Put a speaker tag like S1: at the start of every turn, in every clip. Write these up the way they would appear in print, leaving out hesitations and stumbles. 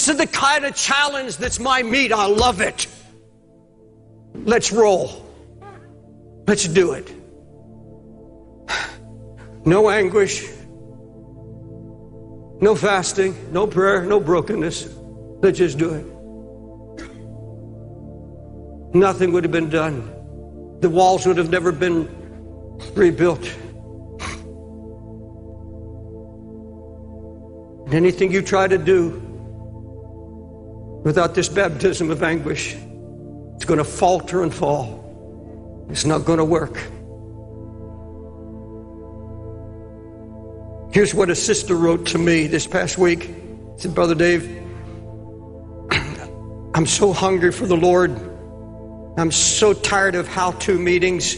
S1: This is the kind of challenge that's my meat. I love it. Let's roll. Let's do it. No anguish. No fasting. No prayer. No brokenness. Let's just do it. Nothing would have been done. The walls would have never been rebuilt. And anything you try to do without this baptism of anguish, it's going to falter and fall. It's not going to work. Here's what a sister wrote to me this past week. She said, Brother Dave, I'm so hungry for the Lord. I'm so tired of how-to meetings.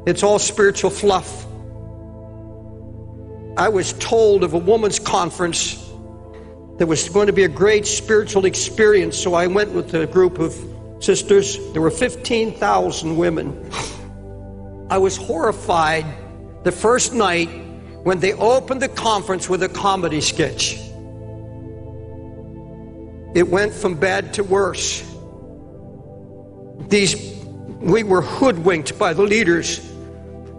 S1: It's all spiritual fluff. I was told of a woman's conference that was going to be a great spiritual experience, so I went with a group of sisters. There were 15,000 women. I was horrified the first night when they opened the conference with a comedy sketch. It went from bad to worse. We were hoodwinked by the leaders.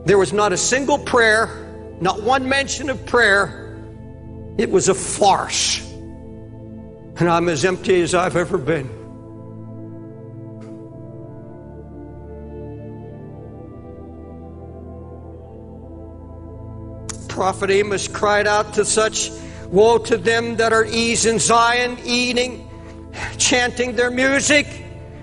S1: There was not a single prayer, not one mention of prayer. It was a farce. And I'm as empty as I've ever been. Prophet Amos cried out to such, woe to them that are ease in Zion, eating, chanting their music,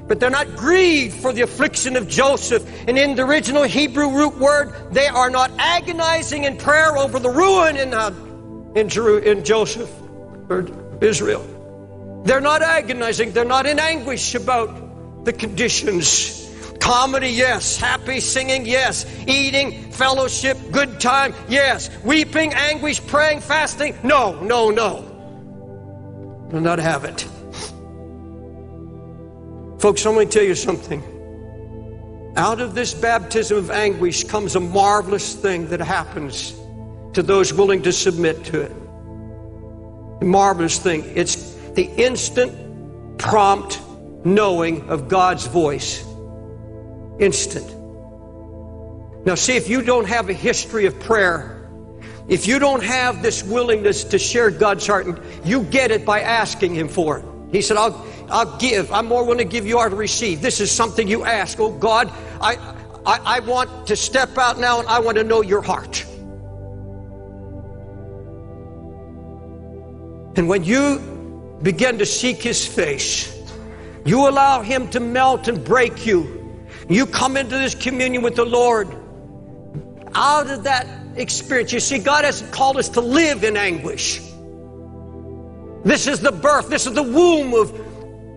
S1: but they're not grieved for the affliction of Joseph. And in the original Hebrew root word, they are not agonizing in prayer over the ruin in Joseph or Israel. They're not agonizing. They're not in anguish about the conditions. Comedy, yes. Happy singing, yes. Eating, fellowship, good time, yes. Weeping, anguish, praying, fasting, no, no, no. Will not have it. Folks, let me tell you something. Out of this baptism of anguish comes a marvelous thing that happens to those willing to submit to it. A marvelous thing. It's the instant, prompt knowing of God's voice. Instant. Now see, if you don't have a history of prayer, if you don't have this willingness to share God's heart, you get it by asking Him for it. He said, I'll give. I'm more willing to give you are to receive. This is something you ask. Oh God, I want to step out now and I want to know your heart. And when you begin to seek His face, you allow Him to melt and break you. You come into this communion with the Lord. Out of that experience, you see, God hasn't called us to live in anguish. This is the birth. This is the womb of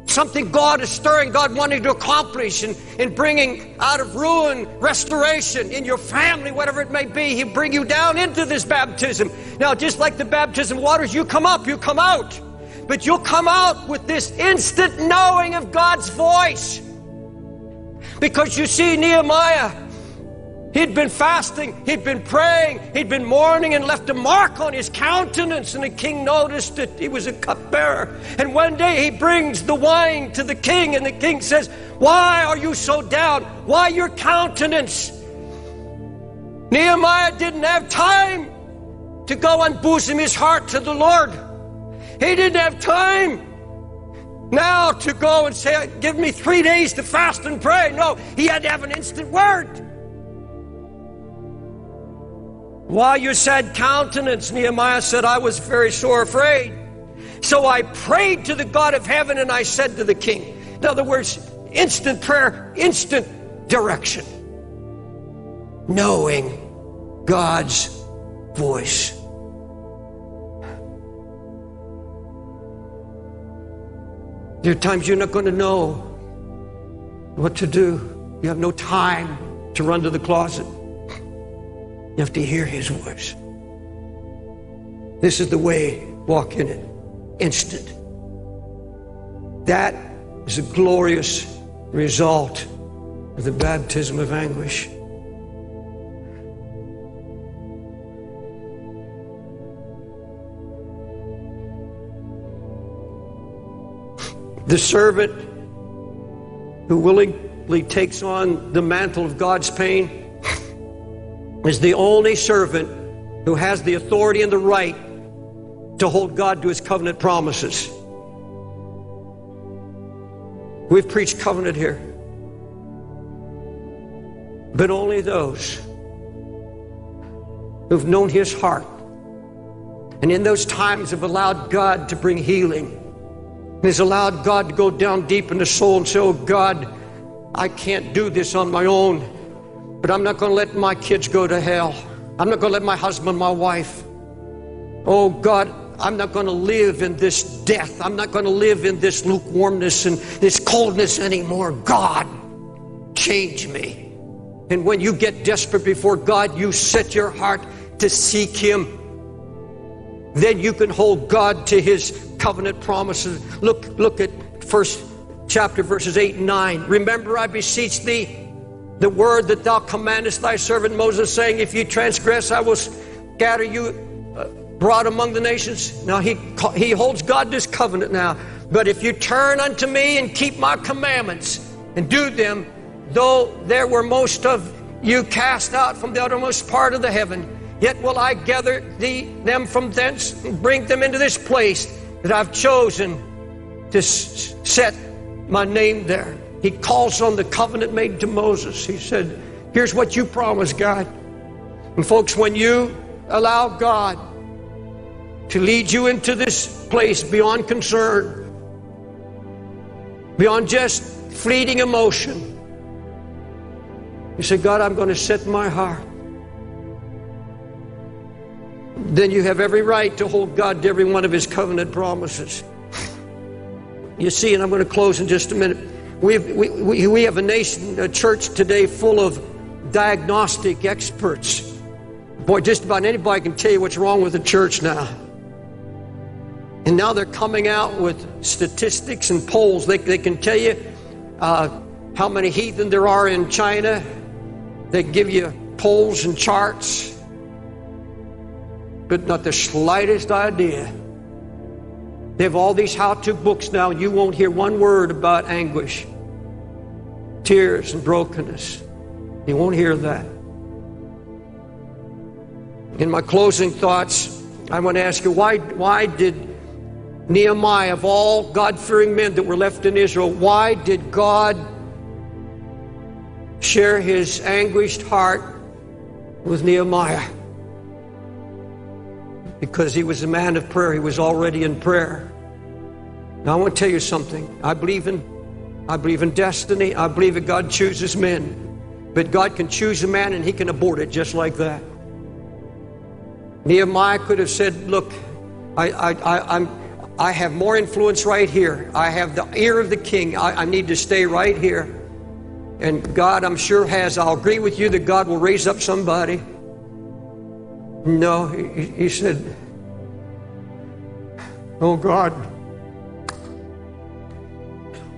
S1: something God is stirring, God wanting to accomplish in bringing out of ruin, restoration in your family, whatever it may be. He'll bring you down into this baptism. Now, just like the baptism waters, you come up, you come out. But you'll come out with this instant knowing of God's voice. Because you see, Nehemiah, he'd been fasting, he'd been praying, he'd been mourning and left a mark on his countenance. And the king noticed that he was a cupbearer. And one day he brings the wine to the king, and the king says, why are you so down? Why your countenance? Nehemiah didn't have time to go unbosom his heart to the Lord. He didn't have time now to go and say, give me 3 days to fast and pray. No, he had to have an instant word. Why your sad countenance? Nehemiah said, I was very sore afraid. So I prayed to the God of heaven, and I said to the king. In other words, instant prayer, instant direction. Knowing God's voice. There are times you're not going to know what to do. You have no time to run to the closet. You have to hear His voice. This is the way, walk in it. Instant. That is a glorious result of the baptism of anguish. The servant who willingly takes on the mantle of God's pain is the only servant who has the authority and the right to hold God to his covenant promises. We've preached covenant here, but only those who've known his heart and in those times have allowed God to bring healing, and has allowed God to go down deep in the soul and say, oh God, I can't do this on my own, but I'm not going to let my kids go to hell. I'm not going to let my husband, my wife. Oh God, I'm not going to live in this death. I'm not going to live in this lukewarmness and this coldness anymore. God, change me. And when you get desperate before God, you set your heart to seek him. Then you can hold God to his covenant promises. Look at first chapter verses 8 and 9. Remember, I beseech thee, the word that thou commandest thy servant Moses, saying, if you transgress, I will scatter you abroad among the nations. Now he holds God to his covenant now. But if you turn unto me and keep my commandments and do them, though there were most of you cast out from the uttermost part of the heaven, yet will I gather them from thence and bring them into this place that I've chosen to set my name there. He calls on the covenant made to Moses. He said, here's what you promised, God. And folks, when you allow God to lead you into this place beyond concern, beyond just fleeting emotion, you say, God, I'm going to set my heart. Then you have every right to hold God to every one of his covenant promises. You see, and I'm going to close in just a minute. We have a nation, a church today full of diagnostic experts. Boy, just about anybody can tell you what's wrong with the church now. And now they're coming out with statistics and polls. They can tell you how many heathen there are in China. They give you polls and charts, but not the slightest idea. They have all these how-to books now, and you won't hear one word about anguish, tears, and brokenness. You won't hear that. In my closing thoughts, I want to ask you, why did Nehemiah, of all God-fearing men that were left in Israel, why did God share his anguished heart with Nehemiah? Because he was a man of prayer. He was already in prayer. Now I want to tell you something. I believe in destiny. I believe that God chooses men. But God can choose a man and he can abort it just like that. Nehemiah could have said, look, I have more influence right here. I have the ear of the king. I need to stay right here. And God, I'm sure I'll agree with you that God will raise up somebody. No, he said, oh God,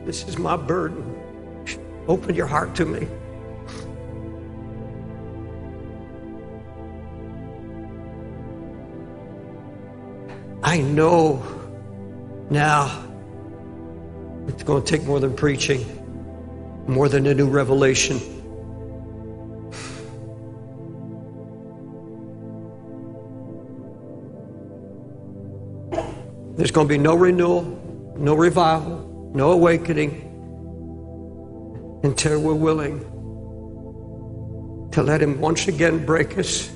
S1: this is my burden. Open your heart to me. I know now it's going to take more than preaching, more than a new revelation. There's going to be no renewal, no revival, no awakening until we're willing to let him once again break us.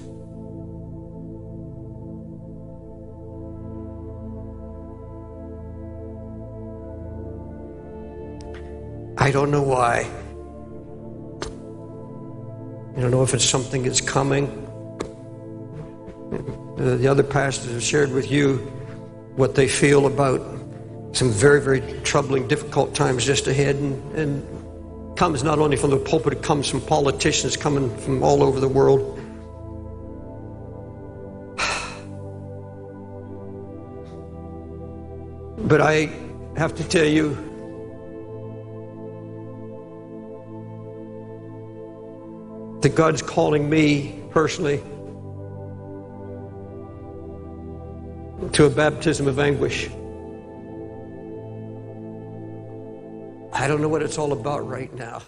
S1: I don't know why. I don't know if it's something that's coming. The other pastors have shared with you what they feel about some very, very troubling, difficult times just ahead, and comes not only from the pulpit, it comes from politicians coming from all over the world. But I have to tell you, that God's calling me personally to a baptism of anguish. I don't know what it's all about right now.